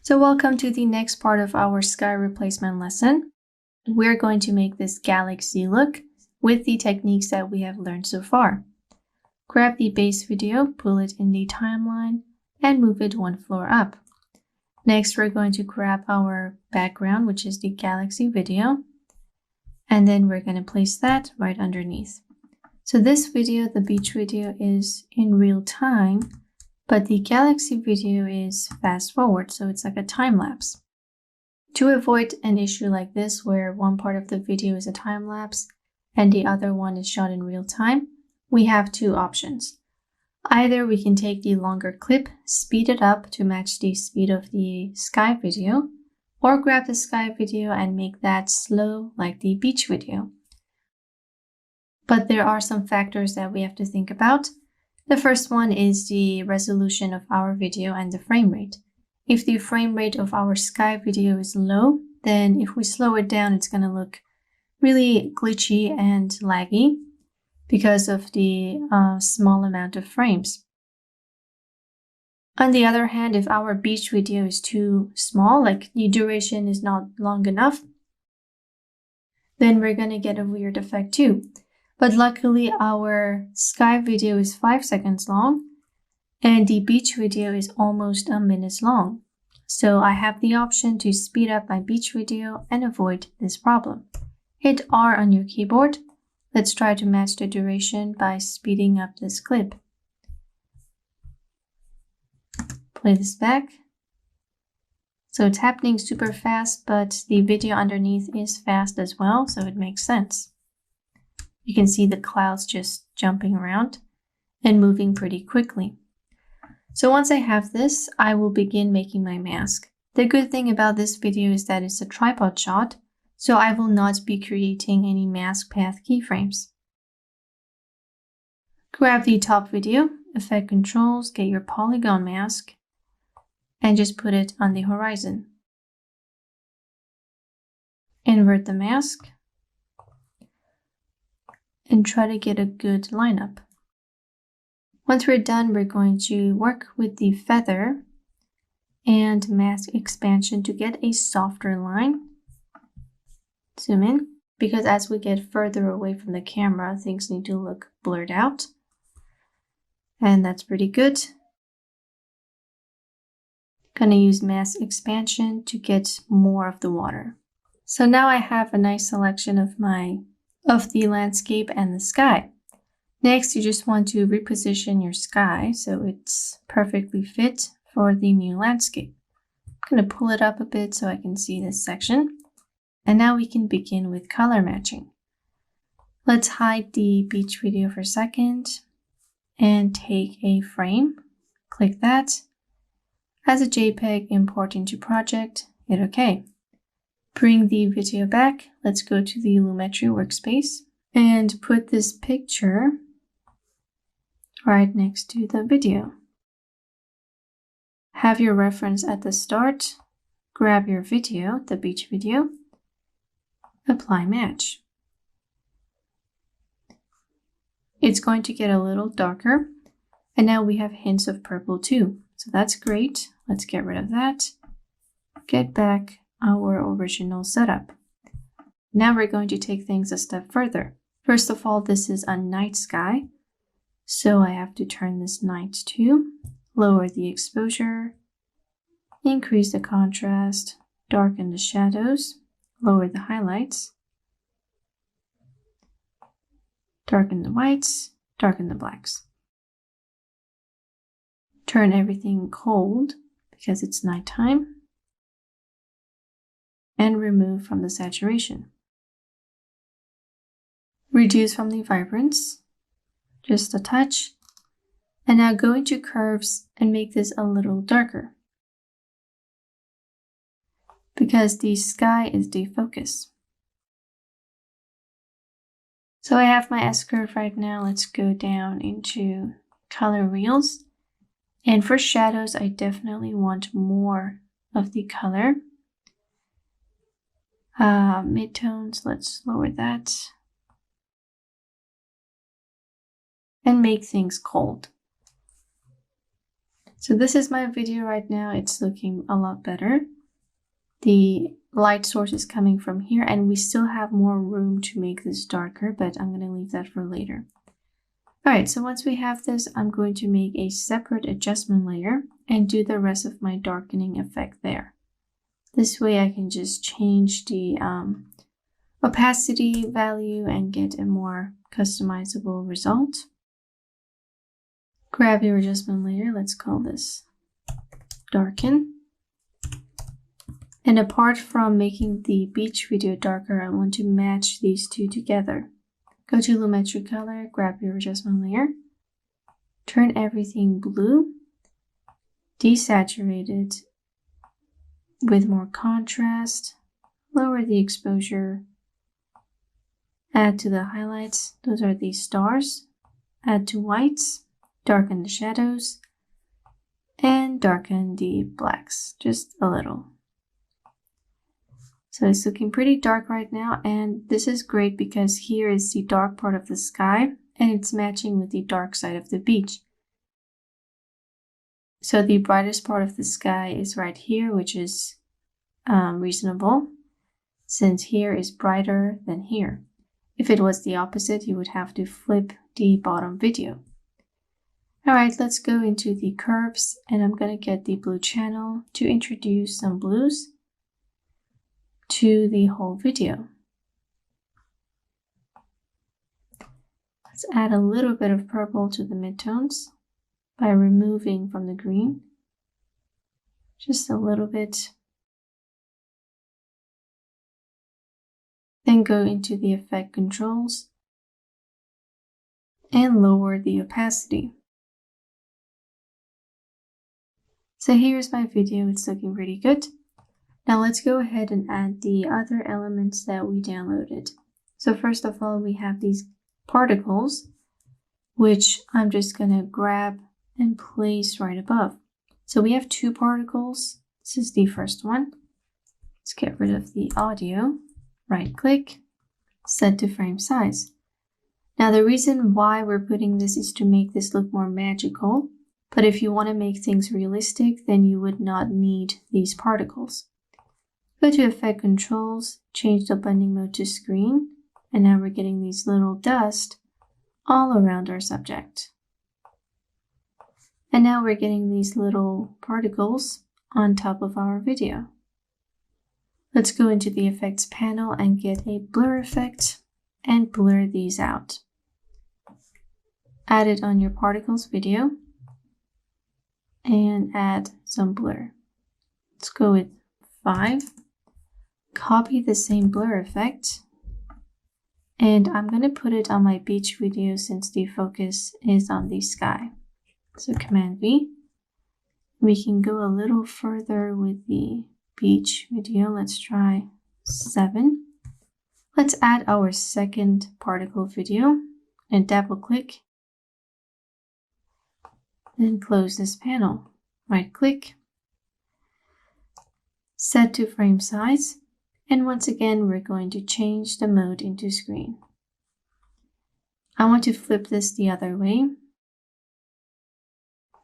So welcome to the next part of our sky replacement lesson. We're going to make this galaxy look with the techniques that we have learned so far. Grab the base video, pull it in the timeline, and move it one floor up. Next, we're going to grab our background, which is the galaxy video, and then we're going to place that right underneath. So this video, the beach video, is in real time, but the galaxy video is fast forward, so it's like a time lapse. To avoid an issue like this where one part of the video is a time lapse and the other one is shot in real time, we have two options. Either we can take the longer clip, speed it up to match the speed of the sky video, or grab the sky video and make that slow like the beach video. But there are some factors that we have to think about. The first one is the resolution of our video and the frame rate. If the frame rate of our sky video is low, then if we slow it down, it's going to look really glitchy and laggy because of the small amount of frames. On the other hand, if our beach video is too small, like the duration is not long enough, then we're going to get a weird effect too. But luckily, our sky video is 5 seconds long, and the beach video is almost a minute long. So I have the option to speed up my beach video and avoid this problem. Hit R on your keyboard. Let's try to match the duration by speeding up this clip. Play this back. So it's happening super fast, but the video underneath is fast as well, so it makes sense. You can see the clouds just jumping around and moving pretty quickly. So once I have this, I will begin making my mask. The good thing about this video is that it's a tripod shot, so I will not be creating any mask path keyframes. Grab the top video, effect controls, get your polygon mask, and just put it on the horizon. Invert the mask and try to get a good lineup. Once we're done, we're going to work with the feather and mask expansion to get a softer line. Zoom in, because as we get further away from the camera, things need to look blurred out. And that's pretty good. Gonna use mask expansion to get more of the water. So now I have a nice selection of the landscape and the sky. Next, you just want to reposition your sky so it's perfectly fit for the new landscape. I'm going to pull it up a bit so I can see this section. And now we can begin with color matching. Let's hide the beach video for a second and take a frame. Click that. As a JPEG, import into project, hit OK. Bring the video back. Let's go to the Lumetri workspace and put this picture right next to the video. Have your reference at the start. Grab your video, the beach video. Apply match. It's going to get a little darker. And now we have hints of purple too. So that's great. Let's get rid of that. Get back our original setup. Now we're going to take things a step further. First of all, this is a night sky. So I have to turn this night to, lower the exposure, increase the contrast, darken the shadows, lower the highlights, darken the whites, darken the blacks. Turn everything cold because it's nighttime. And remove from the saturation. Reduce from the vibrance, just a touch. And now go into curves and make this a little darker because the sky is the focus. So I have my S-curve right now. Let's go down into color wheels. And for shadows, I definitely want more of the color. Midtones, let's lower that. And make things cold. So this is my video right now. It's looking a lot better. The light source is coming from here, and we still have more room to make this darker, but I'm going to leave that for later. All right, so once we have this, I'm going to make a separate adjustment layer and do the rest of my darkening effect there. This way I can just change the opacity value and get a more customizable result. Grab your adjustment layer, let's call this darken. And apart from making the beach video darker, I want to match these two together. Go to Lumetri Color, grab your adjustment layer, turn everything blue, desaturate it with more contrast, lower the exposure, add to the highlights, those are these stars, add to whites, darken the shadows, and darken the blacks, just a little. So it's looking pretty dark right now, and this is great because here is the dark part of the sky, and it's matching with the dark side of the beach. So the brightest part of the sky is right here, which is reasonable, since here is brighter than here. If it was the opposite, you would have to flip the bottom video. All right, let's go into the curves, and I'm going to get the blue channel to introduce some blues to the whole video. Let's add a little bit of purple to the midtones by removing from the green, just a little bit. Then go into the effect controls and lower the opacity. So here's my video, it's looking pretty good. Now let's go ahead and add the other elements that we downloaded. So first of all, we have these particles, which I'm just going to grab and place right above. So we have two particles. This is the first one. Let's get rid of the audio. Right click, set to frame size. Now the reason why we're putting this is to make this look more magical. But if you want to make things realistic, then you would not need these particles. Go to Effect Controls, change the blending mode to Screen, and now we're getting these little dust all around our subject. And now we're getting these little particles on top of our video. Let's go into the Effects panel and get a blur effect and blur these out. Add it on your particles video and add some blur. Let's go with 5. Copy the same blur effect, and I'm going to put it on my beach video since the focus is on the sky. So Command V. We can go a little further with the beach video. Let's try 7. Let's add our second particle video and double click. Then close this panel. Right click, set to frame size. And once again, we're going to change the mode into screen. I want to flip this the other way,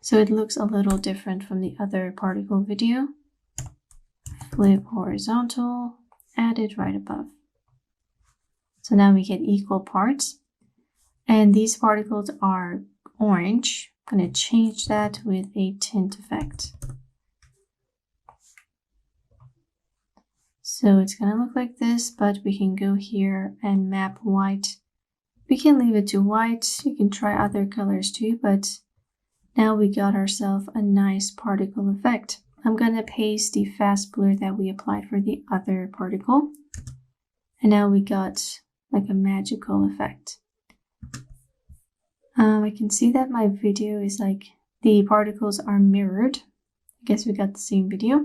so it looks a little different from the other particle video. Flip horizontal, add it right above. So now we get equal parts. And these particles are orange. I'm going to change that with a tint effect. So it's going to look like this, but we can go here and map white. We can leave it to white. You can try other colors too, but now we got ourselves a nice particle effect. I'm going to paste the fast blur that we applied for the other particle. And now we got like a magical effect. I can see that my video is like the particles are mirrored. I guess we got the same video.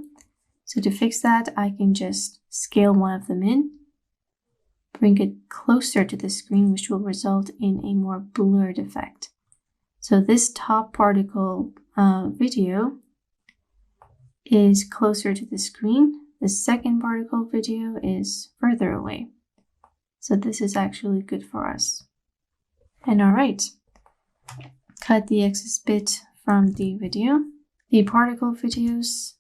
So to fix that, I can just scale one of them in, bring it closer to the screen, which will result in a more blurred effect. So this top particle video is closer to the screen. The second particle video is further away. So this is actually good for us. And all right, cut the excess bit from the video the particle videos,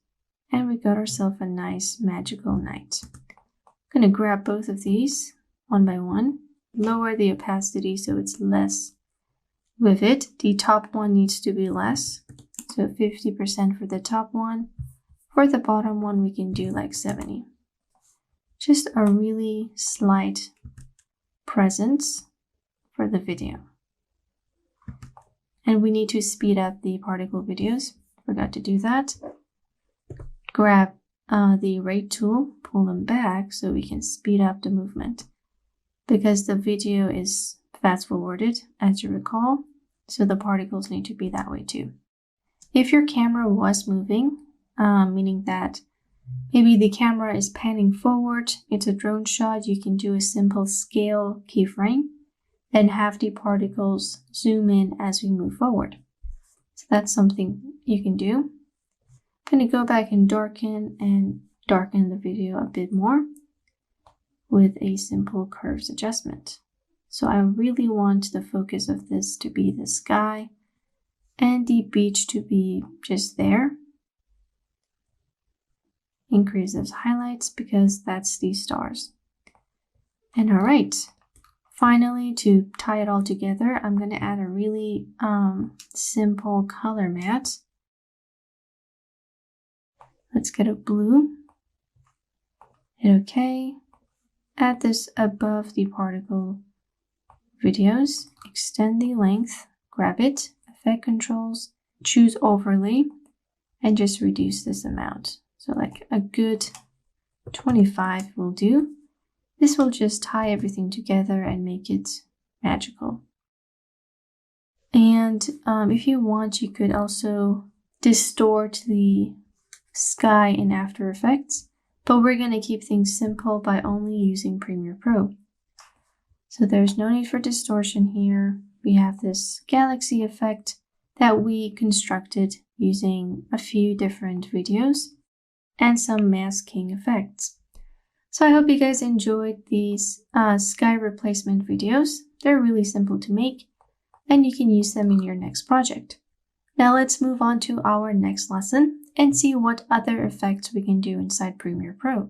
and we got ourselves a nice magical night. I'm going to grab both of these one by one, lower the opacity so it's less vivid. The top one needs to be less, so 50% for the top one. For the bottom one, we can do like 70. Just a really slight presence for the video. And we need to speed up the particle videos. Forgot to do that. Grab the rate tool, pull them back so we can speed up the movement. Because the video is fast forwarded, as you recall, so the particles need to be that way too. If your camera was moving, meaning that maybe the camera is panning forward, it's a drone shot, you can do a simple scale keyframe and have the particles zoom in as we move forward. So that's something you can do. I'm going to go back and darken the video a bit more with a simple curves adjustment. So I really want the focus of this to be the sky and the beach to be just there. Increase those highlights because that's the stars. And all right, finally, to tie it all together, I'm going to add a really simple color matte. Let's get a blue. Hit OK. Add this above the particle videos. Extend the length. Grab it. Effect controls. Choose overlay. And just reduce this amount. So like a good 25 will do. This will just tie everything together and make it magical. And if you want, you could also distort the sky in After Effects, but we're going to keep things simple by only using Premiere Pro. So there's no need for distortion here. We have this galaxy effect that we constructed using a few different videos and some masking effects. So I hope you guys enjoyed these sky replacement videos. They're really simple to make and you can use them in your next project. Now let's move on to our next lesson and see what other effects we can do inside Premiere Pro.